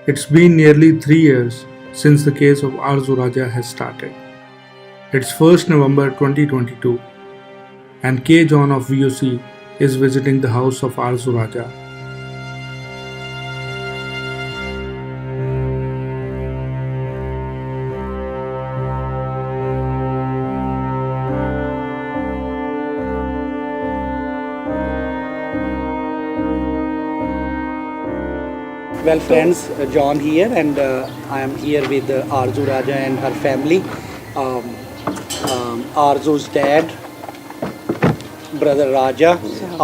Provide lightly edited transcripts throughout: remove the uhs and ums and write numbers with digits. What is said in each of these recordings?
It's been nearly 3 years since the case of Arzu Raja has started. It's 1st November 2022 and K. John of VOC is visiting the house of Arzu Raja. Well friends, John here and I am here with Arzu Raja and her family. Arzu's dad, brother Raja,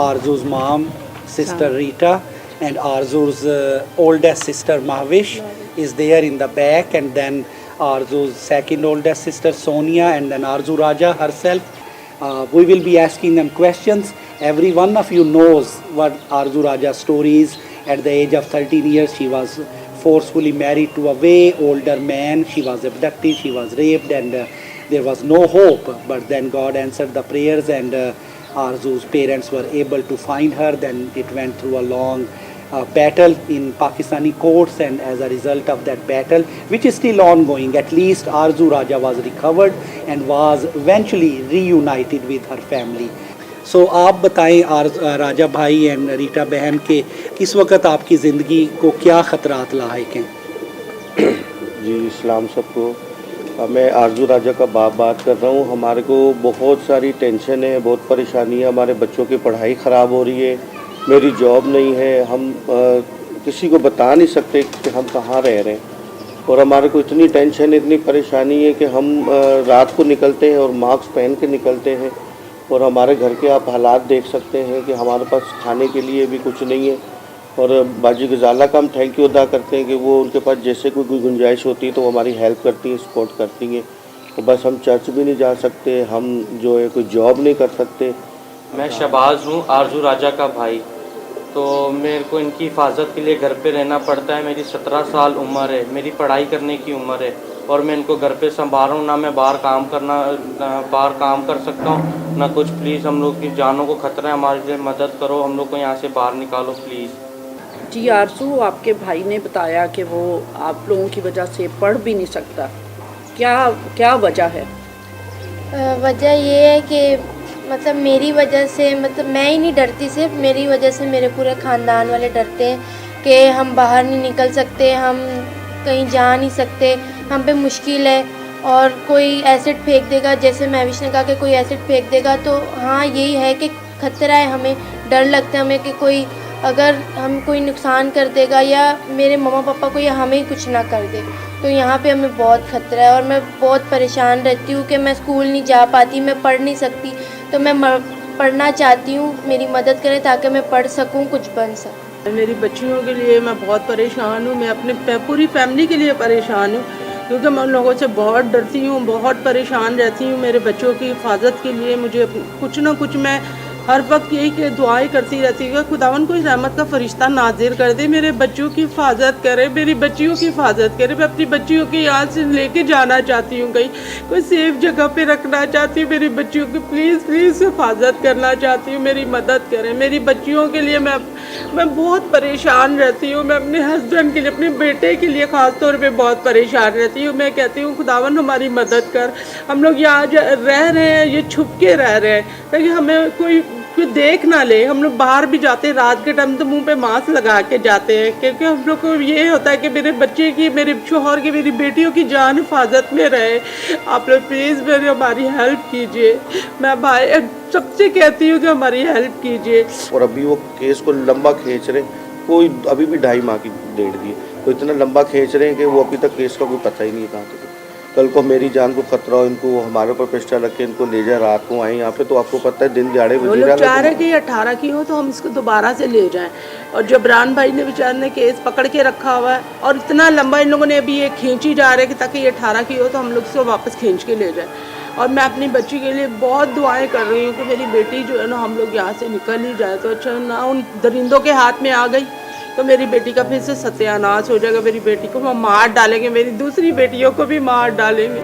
Arzu's mom, sister Rita and Arzu's oldest sister Mahvish is there in the back, and then Arzu's second oldest sister Sonia, and then Arzu Raja herself. We will be asking them questions. Every one of you knows what Arzu Raja's story is. At the age of 13 years, she was forcefully married to a way older man. She was abducted, she was raped, and there was no hope. But then God answered the prayers, and Arzu's parents were able to find her. Then it went through a long battle in Pakistani courts, and as a result of that battle, which is still ongoing, at least Arzu Raja was recovered and was eventually reunited with her family. सो आप बताएं राजा भाई and Rita बहन के इस वक्त आपकी ज़िंदगी को क्या ख़तरात लायक हैं? जी इस्लाम सबको। मैं आरजू राजा का बात कर रहा हूँ। हमारे को बहुत सारी टेंशन है, बहुत परेशानी है। हमारे बच्चों की पढ़ाई ख़राब हो रही है, मेरी जॉब नहीं है, हम किसी को बता नहीं सकते कि हम कहाँ रह रहे हैं। और हमारे को इतनी टेंशन, इतनी परेशानी है कि हम रात को निकलते हैं और मास्क पहन के निकलते हैं। और हमारे घर के आप हालात देख सकते हैं कि हमारे पास खाने के लिए भी कुछ नहीं है। और बाजी गजाला का हम थैंक यू अदा करते हैं कि वो उनके पास जैसे कोई गुंजाइश होती है तो वो हमारी हेल्प करती हैं, सपोर्ट करती हैं। और बस हम चर्च भी नहीं जा सकते, हम जो है कोई जॉब नहीं कर सकते। मैं शहबाज हूँ, आरजू राजा का भाई। तो मेरे को इनकी हिफाजत के लिए घर पे रहना पड़ता है। मेरी 17 साल उम्र है, मेरी पढ़ाई करने की उम्र है और मैं इनको घर पे संभाल रहा हूँ। ना मैं बाहर काम कर सकता हूँ ना कुछ। प्लीज़ हम लोग की जानों को खतरा है, हमारे लिए मदद करो, हम लोग को यहाँ से बाहर निकालो प्लीज़। जी आरजू, आपके भाई ने बताया कि वो आप लोगों की वजह से पढ़ भी नहीं सकता, क्या वजह है? वजह ये है कि मतलब मेरी वजह से, मतलब मैं ही नहीं डरती, सिर्फ मेरी वजह से मेरे पूरे ख़ानदान वाले डरते हैं कि हम बाहर नहीं निकल सकते, हम कहीं जा नहीं सकते, हम पे मुश्किल है। और कोई एसिड फेंक देगा, जैसे महविश ने कहा कि कोई एसिड फेंक देगा, तो हाँ यही है कि खतरा है, हमें डर लगता है हमें कि कोई अगर हम कोई नुकसान कर देगा या मेरे मम्मा पापा को या हमें ही कुछ ना कर दे, तो यहाँ पे हमें बहुत खतरा है। और मैं बहुत परेशान रहती हूँ कि मैं स्कूल नहीं जा पाती, मैं पढ़ नहीं सकती, तो मैं पढ़ना चाहती हूँ, मेरी मदद करें ताकि मैं पढ़ सकूँ, कुछ बन सकूँ। मेरी बच्चियों के लिए मैं बहुत परेशान हूँ, मैं अपने पूरी फैमिली के लिए परेशान हूँ, क्योंकि मैं उन लोगों से बहुत डरती हूँ, बहुत परेशान रहती हूँ। मेरे बच्चों की हिफाजत के लिए मुझे कुछ ना कुछ, मैं हर वक्त यही कि दुआएं करती रहती हूँ, खुदावन कोई रहमत का फरिश्ता नाजिर कर दे, मेरे बच्चों की हिफाजत करे, मेरी बच्चियों की हिफाजत करे। मैं अपनी बच्चियों की यहाँ से लेके जाना चाहती हूँ, कहीं कोई सेफ जगह पे रखना चाहती हूँ। मेरी बच्चियों की प्लीज़ हिफाजत करना चाहती हूँ, मेरी मदद करें। मेरी बच्चियों के लिए मैं बहुत परेशान रहती हूँ। मैं अपने हस्बैंड के लिए, अपने बेटे के लिए ख़ास तौर पे बहुत परेशान रहती हूँ। मैं कहती हूँ खुदावन हमारी मदद कर। हम लोग यहाँ रह रहे हैं, ये छुप के रह रहे हैं ताकि हमें कोई देख ना ले। हम लोग बाहर भी जाते हैं रात के टाइम तो मुंह पे मास्क लगा के जाते हैं, क्योंकि हम लोग को ये होता है कि मेरे बच्चे की, मेरे शोहर की, मेरी बेटियों की जान हिफाजत में रहे। आप लोग प्लीज़ मेरी हमारी हेल्प कीजिए। मैं भाई सबसे कहती हूँ कि हमारी हेल्प कीजिए। और अभी वो केस को लंबा खींच रहे, कोई अभी भी 2.5 माह की डेट दी है, तो इतना लंबा खींच रहे हैं कि वो अभी तक केस का कोई पता ही नहीं कहाँ तक। कल को मेरी जान को खतरा हो, इनको हमारे ऊपर पिस्टल रख के इनको ले जाए, रात को आए यहाँ पे, तो आपको पता है दिन दिहाड़े वो लोग चाह रहे कि 18 की हो तो हम इसको दोबारा से ले जाएं। और जबरान भाई ने बेचारे ने केस पकड़ के रखा हुआ है और इतना लंबा इन लोगों ने अभी ये खींची जा रहे कि ताकि ये 18 की हो तो हम लोग इसको वापस खींच के ले जाएं। और मैं अपनी बच्ची के लिए बहुत दुआएं कर रही हूँ कि मेरी बेटी जो है ना, हम लोग यहाँ से निकल ही जाए तो अच्छा ना। उन दरिंदों के हाथ में आ गई तो मेरी बेटी का फिर से सत्यानाश हो जाएगा, मेरी बेटी को वो मार डालेंगे, मेरी दूसरी बेटियों को भी मार डालेंगे।